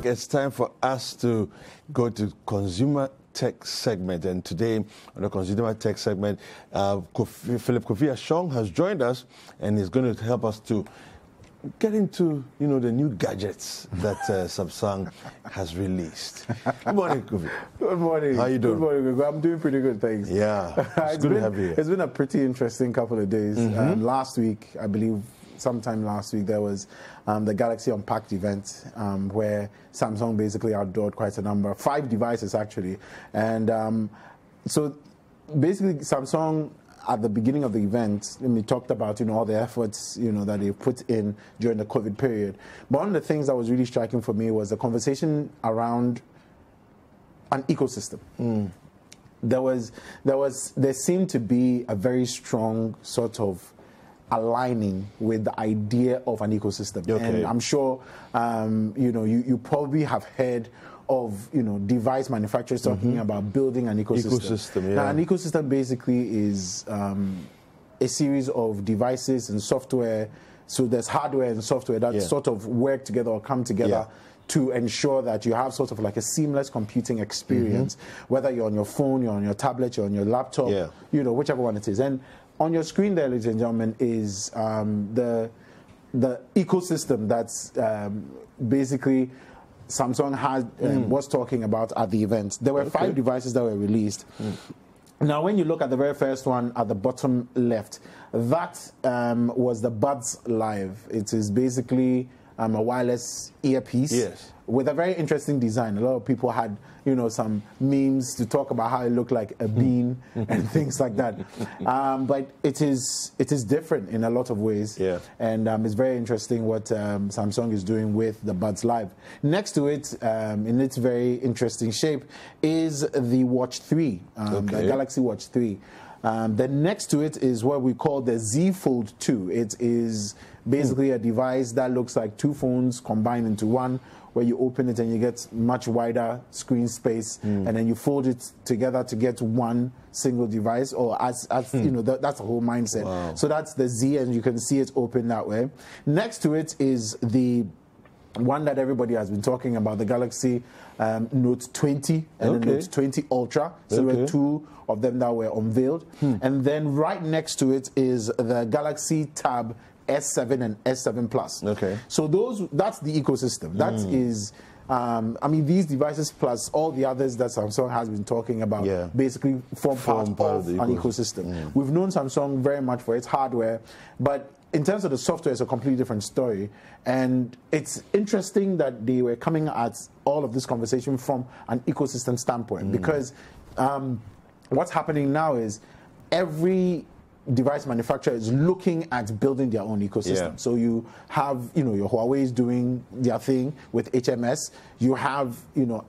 it's time for us to go to consumer tech segment. And today, on the consumer tech segment, Philip Ashon has joined us, and he's going to help us to get into, the new gadgets that Samsung has released. Good morning, Kofi. Good morning. How you doing? Good morning, Kofi. I'm doing pretty good, thanks. Yeah, it's good to have you here. It's been a pretty interesting couple of days. Last week, I believe, sometime last week, there was the Galaxy Unpacked event where Samsung basically outdoored quite a number, 5 devices actually. And so basically Samsung, at the beginning of the event, we talked about all the efforts that they put in during the COVID period. But one of the things that was really striking for me was the conversation around an ecosystem. There seemed to be a very strong sort of aligning with the idea of an ecosystem. Okay. And I'm sure you probably have heard of device manufacturers talking about building an ecosystem. Now, an ecosystem basically is a series of devices and software. So there's hardware and software that sort of work together or come together to ensure that you have sort of like a seamless computing experience, whether you're on your phone, you're on your tablet, you're on your laptop, whichever one it is. And on your screen there, ladies and gentlemen, is the ecosystem that's basically Samsung was talking about at the event. There were 5 devices that were released. Now, when you look at the very first one at the bottom left, that was the Buds Live. It is basically a wireless earpiece with a very interesting design. A lot of people had, some memes to talk about how it looked like a bean and things like that. But it is different in a lot of ways. And it's very interesting what Samsung is doing with the Buds Live. Next to it, in its very interesting shape, is the Watch 3, the Galaxy Watch 3. Then next to it is what we call the Z Fold 2. It is basically a device that looks like 2 phones combined into one, where you open it and you get much wider screen space, and then you fold it together to get one single device, or as that's the whole mindset. Wow. So that's the Z, and you can see it open that way. Next to it is the one that everybody has been talking about, the Galaxy Note 20 and the Note 20 Ultra. So there were 2 of them that were unveiled. And then right next to it is the Galaxy Tab S7 and S7 Plus. So that's the ecosystem. That is, I mean, these devices plus all the others that Samsung has been talking about basically form part of an ecosystem. We've known Samsung very much for its hardware, but in terms of the software, it's a completely different story. And it's interesting that they were coming at all of this conversation from an ecosystem standpoint, because what's happening now is every device manufacturer is looking at building their own ecosystem. So you have, your Huawei's doing their thing with HMS. You have,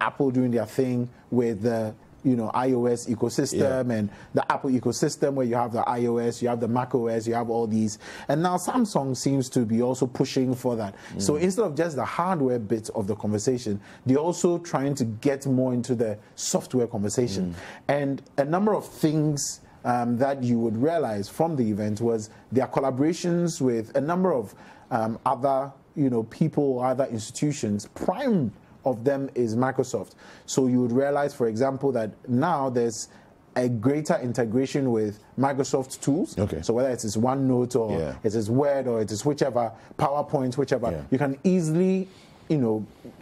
Apple doing their thing with the iOS ecosystem and the Apple ecosystem, where you have the iOS, you have the Mac OS, you have all these. And now Samsung seems to be also pushing for that. So instead of just the hardware bit of the conversation, they're also trying to get more into the software conversation. And a number of things that you would realize from the event was their collaborations with a number of other people, other institutions. Prime of them is Microsoft. So you would realize, for example, that now there's a greater integration with Microsoft tools. So whether it's OneNote or it is Word or it is whichever, PowerPoint, whichever, you can easily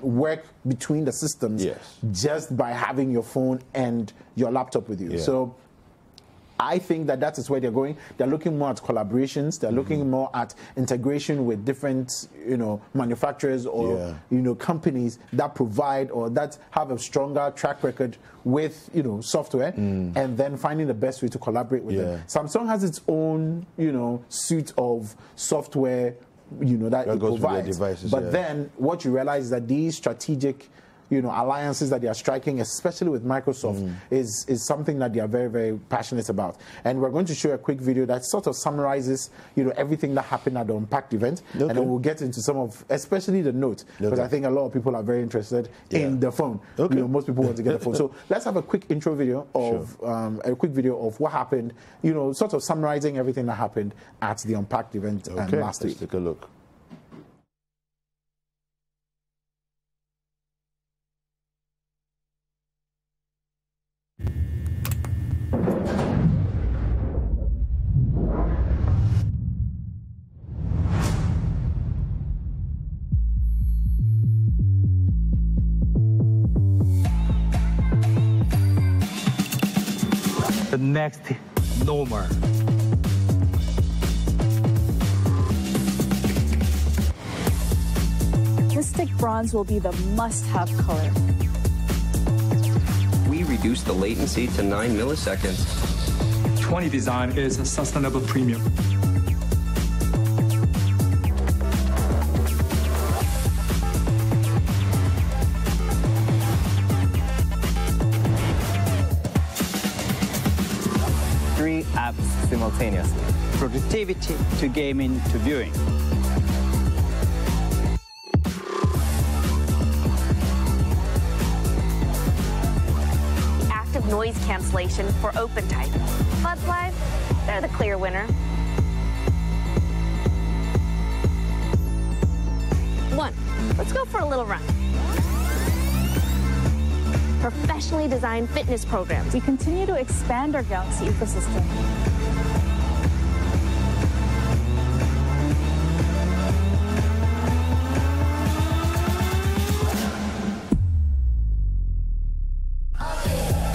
work between the systems just by having your phone and your laptop with you. So I think that is where they're going. They're looking more at collaborations. They're looking more at integration with different, manufacturers or, companies that provide or that have a stronger track record with, software, and then finding the best way to collaborate with them. Samsung has its own, suite of software, that it provides. Devices, but then what you realize is that these strategic alliances that they are striking, especially with Microsoft, is something that they are very, very passionate about. And we're going to show a quick video that sort of summarizes, everything that happened at the Unpacked event. And then we'll get into some of, especially the Note, because I think a lot of people are very interested in the phone. Most people want to get a phone. So let's have a quick intro video of, what happened, sort of summarizing everything that happened at the Unpacked event last week. Let's take a look. next, no more. Mystic Bronze will be the must-have color. We reduced the latency to 9 milliseconds. 20 design is a sustainable premium. Three apps simultaneously. Productivity to gaming to viewing. Active noise cancellation for open type. Buds Live, they're the clear winner. One, let's go for a little run. Professionally designed fitness programs. We continue to expand our Galaxy ecosystem.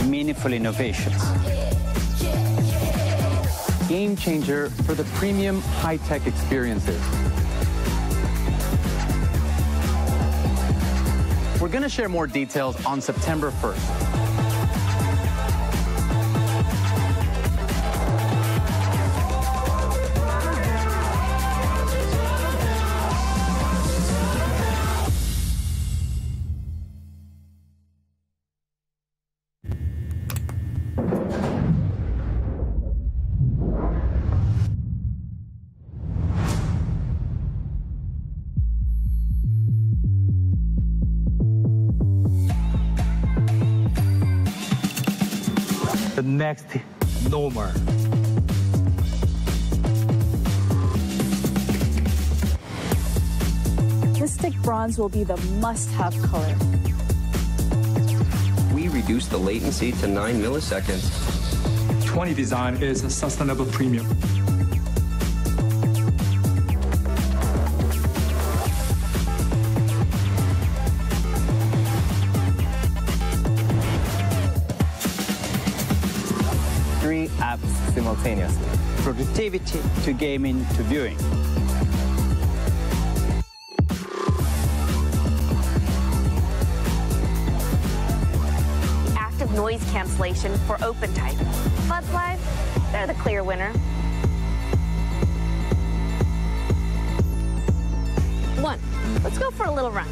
Meaningful innovations. Game changer for the premium high-tech experiences. We're going to share more details on September 1st. The next, no more. Mystic Bronze will be the must-have color. We reduced the latency to 9 milliseconds. 20 design is a sustainable premium. Three apps simultaneously. Productivity to gaming to viewing. Active noise cancellation for open type. Buds Live, they're the clear winner. One, let's go for a little run.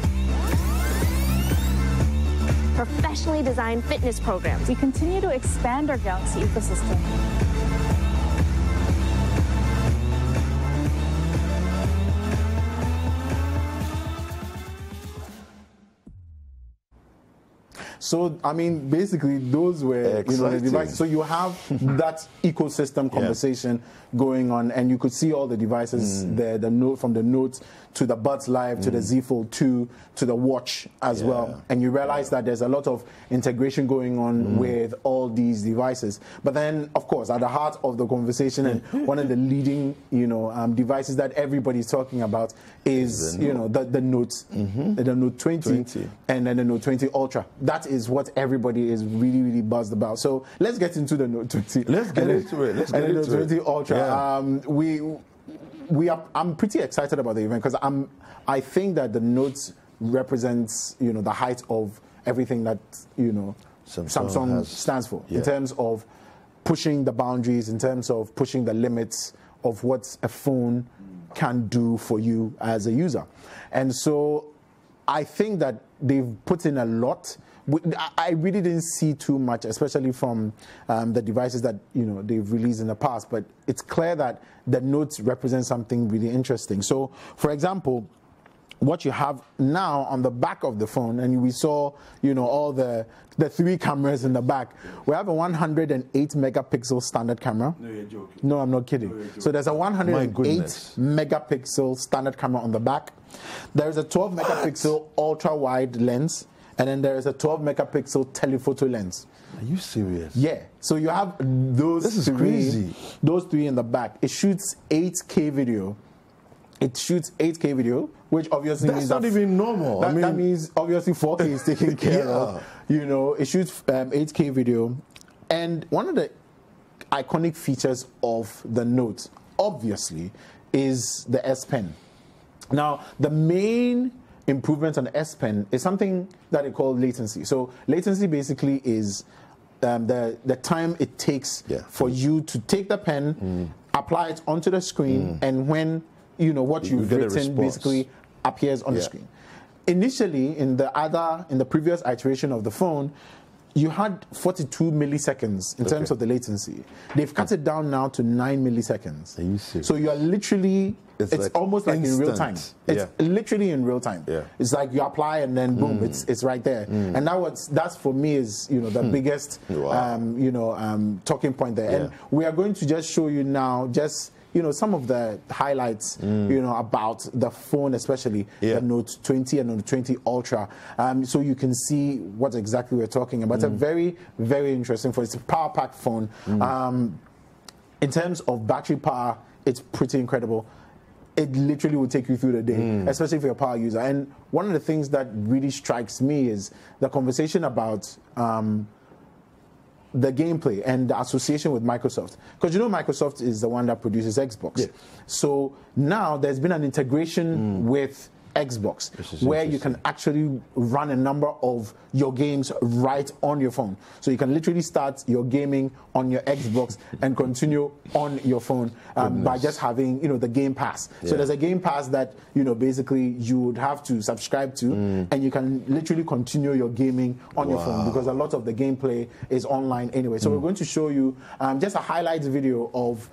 Professionally designed fitness programs. We continue to expand our Galaxy ecosystem. So, I mean, basically, those were the devices. So you have that ecosystem conversation going on, and you could see all the devices there, the Note, from the Note to the Buds Live to the Z Fold 2 to the watch as well. And you realize that there's a lot of integration going on with all these devices. But then, of course, at the heart of the conversation and one of the leading, devices that everybody's talking about is, the Note, the Note 20 and then the Note 20 Ultra. That is what everybody is really, really buzzed about. So let's get into the Note 20. Let's get into it. Let's get into the Note 20 Ultra. Yeah. I'm pretty excited about the event because I think that the Note represents the height of everything that Samsung stands for in terms of pushing the boundaries, in terms of pushing the limits of what a phone can do for you as a user. And so I think that they've put in a lot. I really didn't see too much, especially from the devices that they've released in the past. But it's clear that the Notes represent something really interesting. So, for example, what you have now on the back of the phone, and we saw all the three cameras in the back. We have a 108 megapixel standard camera. No, you're joking. No, I'm not kidding. So there's a 108 megapixel standard camera on the back. There's a 12 megapixel ultra wide lens. And then there is a 12 megapixel telephoto lens. Are you serious? Yeah. So you have those crazy. Those three in the back. It shoots 8K video. Which obviously means that's not even normal. That means obviously 4K is taken care of. It shoots 8K video. And one of the iconic features of the Note, obviously, is the S Pen. Now, the main improvement on the S Pen is something that they call latency. So latency basically is the time it takes for you to take the pen, apply it onto the screen, and when what you've written basically appears on the screen. Initially, in the previous iteration of the phone, you had 42 milliseconds in terms of the latency. They've cut it down now to 9 milliseconds. Are you serious? So you are literally, it's like almost like in real time. It's literally in real time. It's like you apply and then boom, it's right there. And that's for me is the biggest talking point there. And we are going to just show you now some of the highlights, about the phone, especially the Note 20 and Note 20 Ultra, so you can see what exactly we're talking about. It's a very, very interesting phone. It's a power-packed phone. In terms of battery power, it's pretty incredible. It literally will take you through the day, especially if you're a power user. And one of the things that really strikes me is the conversation about the gameplay and the association with Microsoft, because Microsoft is the one that produces Xbox. So now there's been an integration with Xbox where you can actually run a number of your games right on your phone. So you can literally start your gaming on your Xbox and continue on your phone by just having the Game Pass. So there's a Game Pass that basically you would have to subscribe to, and you can literally continue your gaming on your phone, because a lot of the gameplay is online anyway. So we're going to show you just a highlights video of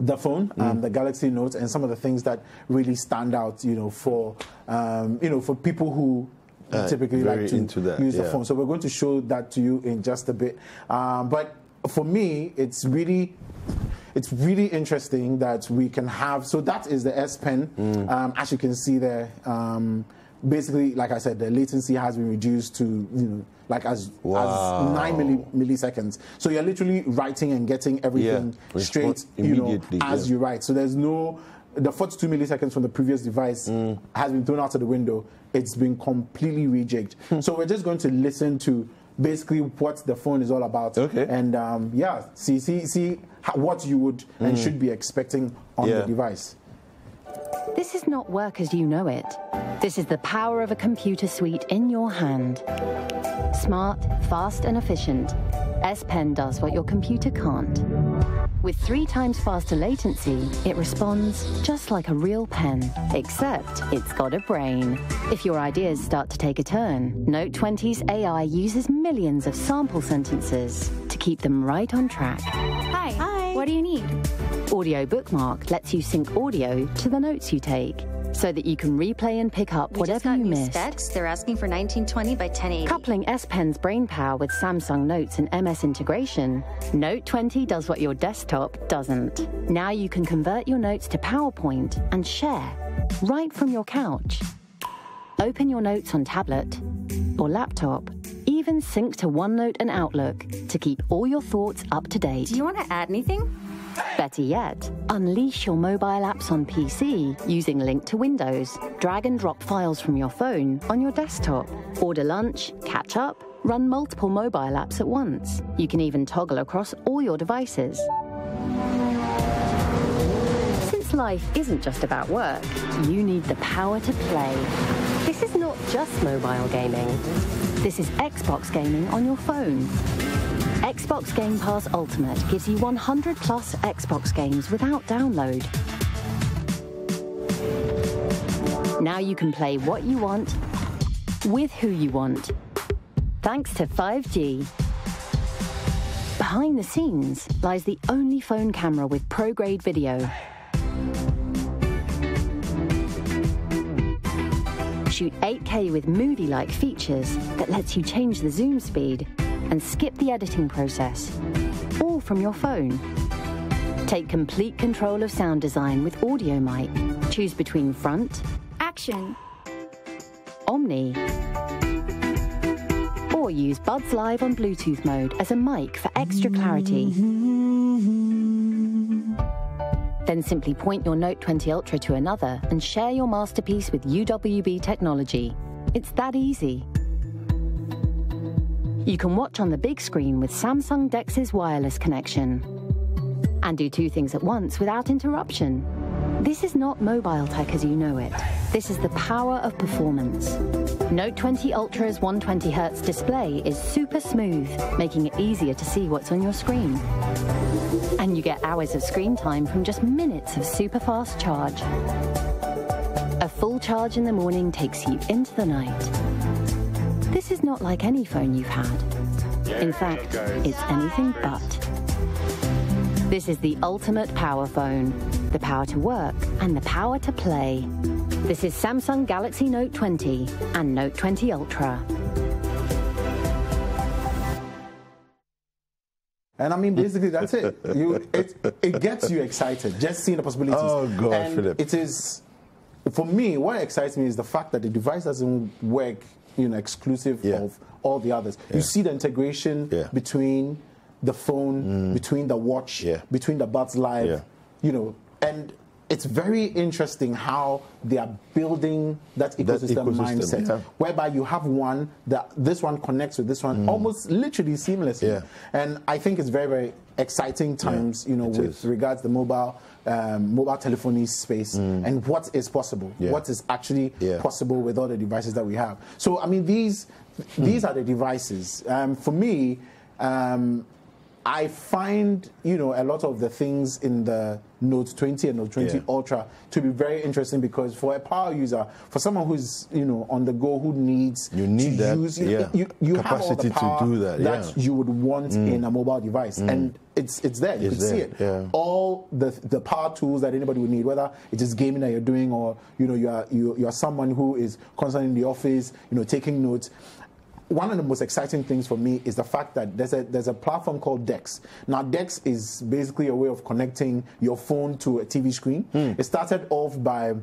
the phone, the Galaxy Note, and some of the things that really stand out, for people who typically like to use the phone. So we're going to show that to you in just a bit. But for me, it's really interesting that we can have. So that is the S Pen, as you can see there. Basically, like I said, the latency has been reduced to as 9 milliseconds. So you're literally writing and getting everything straight immediately as you write. So there's the 42 milliseconds from the previous device has been thrown out of the window. It's been completely rejigged. So we're just going to listen to basically what the phone is all about. And see what you would and should be expecting on the device. This is not work as you know it. This is the power of a computer suite in your hand. Smart, fast, and efficient, S Pen does what your computer can't. With 3 times faster latency, it responds just like a real pen, except it's got a brain. If your ideas start to take a turn, Note 20's AI uses millions of sample sentences to keep them right on track. Hi. Hi. What do you need? Audio Bookmark lets you sync audio to the notes you take, so that you can replay and pick up whatever you missed. Specs. They're asking for 1920 by 1080. Coupling S Pen's brainpower with Samsung Notes and MS integration, Note 20 does what your desktop doesn't. Now you can convert your notes to PowerPoint and share right from your couch. Open your notes on tablet or laptop. Even sync to OneNote and Outlook to keep all your thoughts up to date. Do you want to add anything? Better yet, unleash your mobile apps on PC using Link to Windows. Drag and drop files from your phone on your desktop. Order lunch, catch up, run multiple mobile apps at once. You can even toggle across all your devices. Since life isn't just about work, you need the power to play. This is not just mobile gaming. This is Xbox gaming on your phone. Xbox Game Pass Ultimate gives you 100 plus Xbox games without download. Now you can play what you want, with who you want, thanks to 5G. Behind the scenes lies the only phone camera with pro-grade video. Shoot 8K with movie-like features that lets you change the zoom speed and skip the editing process, all from your phone. Take complete control of sound design with Audio Mic. Choose between front, action, Omni, or use Buds Live on Bluetooth mode as a mic for extra clarity. Then simply point your Note 20 Ultra to another and share your masterpiece with UWB technology. It's that easy. You can watch on the big screen with Samsung DeX's wireless connection and do two things at once without interruption. This is not mobile tech as you know it. This is the power of performance. Note 20 Ultra's 120Hz display is super smooth, making it easier to see what's on your screen. And you get hours of screen time from just minutes of super fast charge. A full charge in the morning takes you into the night. This is not like any phone you've had. In fact, it's anything but. This is the ultimate power phone. The power to work and the power to play. This is Samsung Galaxy Note 20 and Note 20 Ultra. And I mean, basically, that's it. It gets you excited, just seeing the possibilities. Oh, God, and Philip. It is, for me, what excites me is the fact that the device doesn't work, exclusive of all the others. You see the integration between the phone, between the watch, between the Buds Live, and it's very interesting how they are building that ecosystem mindset, whereby you have one that this one connects with this one almost literally seamlessly. And I think it's very, very exciting times, with regards to the mobile telephony space and what is possible, what is actually possible with all the devices that we have. So, I mean, these are the devices. For me, I find, a lot of the things in the Note 20 and Note 20 Ultra to be very interesting, because for a power user, for someone who's, on the go, who needs you have all the power to do that, you would want in a mobile device. And it's there. You can see it. All the power tools that anybody would need, whether it is gaming that you're doing or, you are someone who is constantly in the office, taking notes. One of the most exciting things for me is the fact that there's a platform called DeX. Now, DeX is basically a way of connecting your phone to a TV screen. It started off by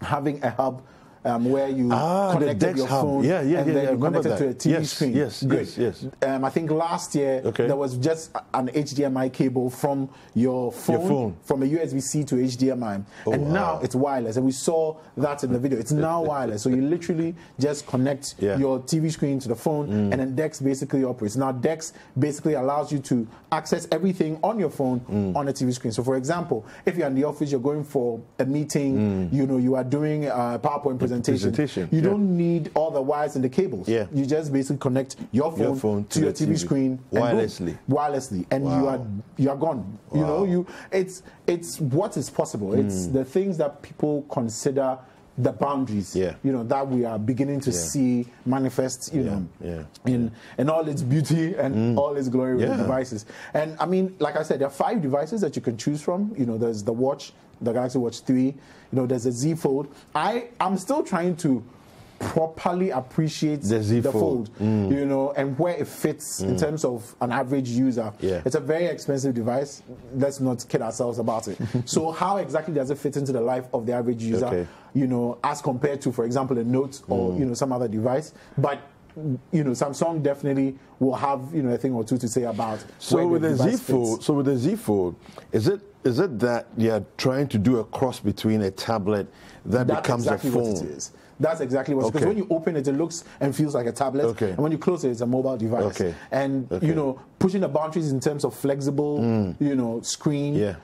having a hub where you connected your phone and then you connected to a TV screen. Yes. I think last year there was just an HDMI cable from your phone. From a USB-C to HDMI. Now it's wireless. And we saw that in the video. It's now wireless. So you literally just connect your TV screen to the phone and then DeX basically operates. Now, DeX basically allows you to access everything on your phone on a TV screen. So, for example, if you're in the office, you're going for a meeting, you are doing a PowerPoint presentation. You don't need all the wires and the cables. You just basically connect your phone to your TV screen wirelessly, and you are gone. It's what is possible. It's the things that people consider the boundaries, that we are beginning to see manifest, in all its beauty and all its glory with the devices. And I mean, like I said, there are 5 devices that you can choose from. There's the watch, the Galaxy Watch 3. There's a Z Fold. I'm still trying to properly appreciate the Fold, and where it fits in terms of an average user. It's a very expensive device. Let's not kid ourselves about it. So how exactly does it fit into the life of the average user, as compared to, for example, a Note or, some other device? But Samsung definitely will have, a thing or two to say about. So with the Z Fold, is it that you're trying to do a cross between a tablet that becomes a phone? What it is. That's exactly what it is. Because when you open it, it looks and feels like a tablet. And when you close it, it's a mobile device. And, pushing the boundaries in terms of flexible, screen,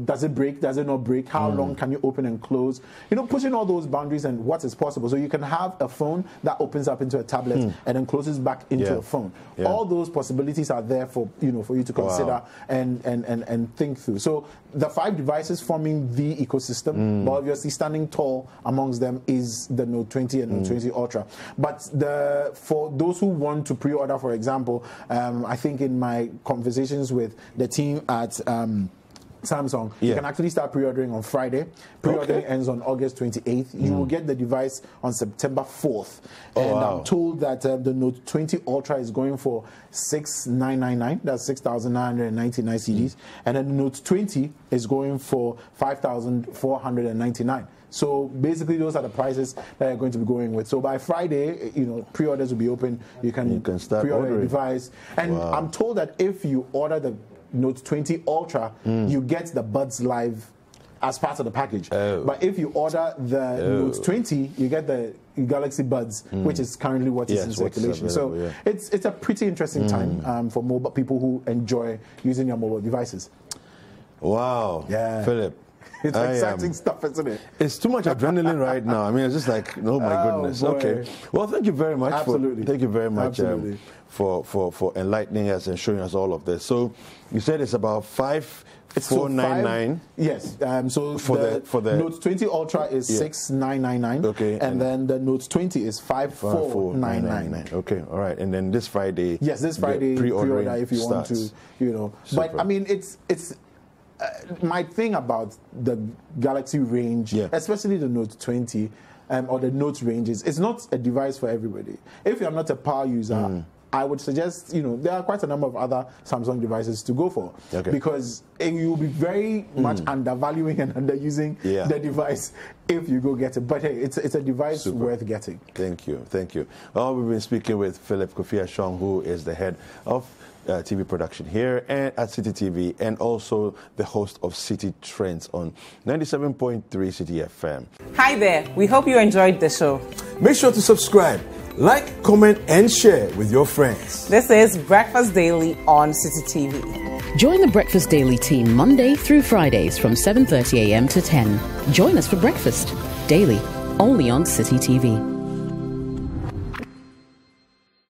does it break, does it not break? How long can you open and close? Pushing all those boundaries and what is possible. So you can have a phone that opens up into a tablet and then closes back into a phone. All those possibilities are there for, for you to consider and think through. So the 5 devices forming the ecosystem, but obviously standing tall amongst them is the Note 20 and Note 20 Ultra. But for those who want to pre-order, for example, I think in my conversations with the team at Samsung, you can actually start pre-ordering on Friday. Pre-ordering ends on August 28th. You will get the device on September 4th. I'm told that the Note 20 Ultra is going for $6,999. That's 6,999 cedis. And then the Note 20 is going for 5,499. So basically, those are the prices that are going to be going with. So by Friday, pre-orders will be open. You can start pre-order ordering a device. And I'm told that if you order the Note 20 Ultra, you get the Buds Live as part of the package. But if you order the Note 20, you get the Galaxy Buds, which is currently what is in circulation. So it's a pretty interesting time for mobile people who enjoy using your mobile devices. Wow. Yeah. Philip. It's exciting stuff, isn't it? It's too much adrenaline right now. I mean, it's just like, oh my goodness. Boy. Okay. Well, thank you very much. Thank you very much for enlightening us and showing us all of this. So you said it's about 5,499. Yes. So for the Note 20 Ultra is 6,999. Okay. And then the Note 20 is 5,499. Okay. All right. And then this Friday. Yes, this Friday pre-order if you want to, Super. But I mean, it's. My thing about the Galaxy range, especially the Note 20 or the Note ranges, it's not a device for everybody. If you're not a power user, I would suggest, there are quite a number of other Samsung devices to go for. Because you'll be very much undervaluing and underusing the device if you go get it. But hey, it's a device worth getting. Thank you. Thank you. Well, we've been speaking with Philip Ashon, who is the head of TV production here and at Citi TV, and also the host of Citi Trends on 97.3 Citi FM. Hi there. We hope you enjoyed the show. Make sure to subscribe, like, comment, and share with your friends. This is Breakfast Daily on Citi TV. Join the Breakfast Daily team Monday through Fridays from 7:30 a.m. to 10. Join us for breakfast daily, only on Citi TV.